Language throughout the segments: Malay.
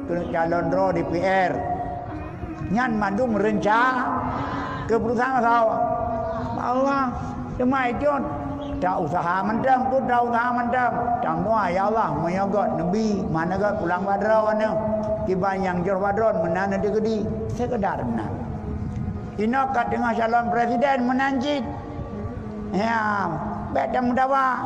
calon ro DPR. Nyan mandum rencana keputusan tahu. Allah cuma itu tak usaha mendam tu tak usaha mendam. Tangwa ya Allah menyogot Nabi mana got pulang Badran ni. Kiban yang jor Badran menana digedi sekedar menang. Ina kat dengan calon presiden menanjit. Ya, bedam dawa.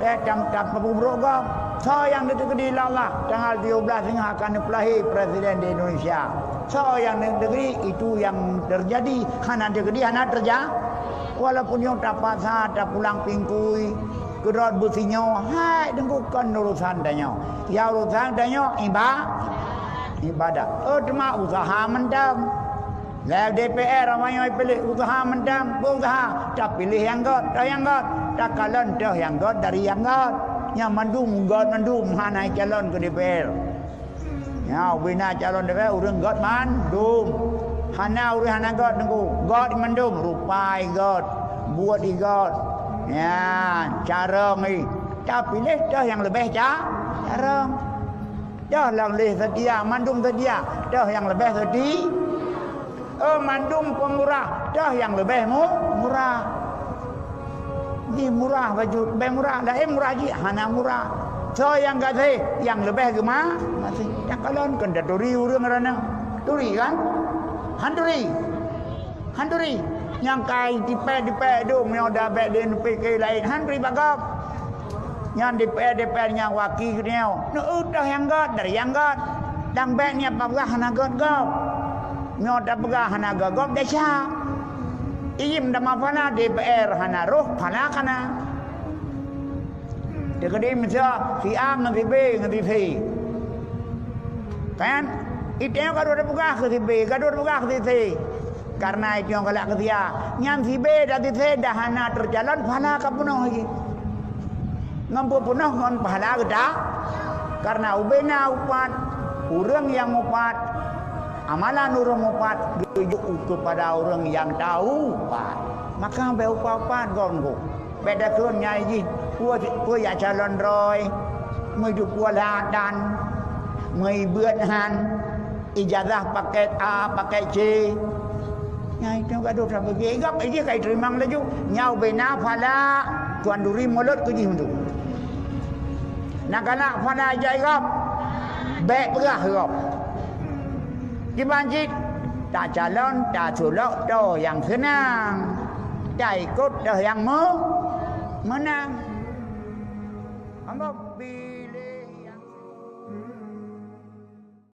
Bedam tak berburuk kau. So yang digedi Allah tanggal 13 Singha akan dipelahi presiden di Indonesia. So yang negeri itu yang terjadi hana digedi hana terjadi. Walaupun yang tak pasal tak pulang pingkui kerot businya hai dengkukan urusan danyo. Ya urusan danyo ibadah. Cuma usaha mendam. Lah DPR ramai pilih usaha mendam, usaha tak pilih yang god, tak calon dah yang god dari yang god. Yang mandum mana calon ke DPR. Ya bina calon DPR urang god mandum. Hana urang hana god nunggu. God mandum rupai god, buat di god. Ya cara ni. Tak pilih dah yang lebih cara. Dah yang lebih sedia, mandum sedia. Dah yang lebih sedia. Mandum pemurah, dah yang lebih murah. Ni murah baju, lebih murah. Dah murah je, hana murah. So yang kasih, yang lebih kemana? Masih. Yang kalian kena duri urang kerana. Duri kan? Handuri. Yang kai dipek tu, menyoda bek dia fikir lain. Handuri bagap. Yang dipek yang wakil dia. Dah yang god, dari yang god. Dan bek ni apa hana god. Nyoda pegah hana gagop desa. Ijim dama fana DPR hana roh fana kana. Dekadi misal si A ngan si B ngan si C. Kan? Itu yang gaduh pegah ke si B, gaduh pegah ke si C. Karena itu yang galak ke dia. Nyan si B dan si C dah hana terjalan fana ka punuh lagi. Ngampu punuh ngan pahala geda. Karena ubena upat, urang yang upat amalan orang upat gejuk kepada orang yang tahu upat. Maka be upat gongo. Beda kun nyai ji. Pua ya calon roy. Mai du pua ladan. Mai buat han. Ijazah paket A, paket C. Nyai tu gaduh sampai gegap aja kai terima laju. Nyau bena fala tuan duri mulut ku ji hundu. Nak anak fala jaigap. Baik berah gap. Di masjid tak calon, tak sulok dah yang senang. Tak ikut dah yang menang. Anggap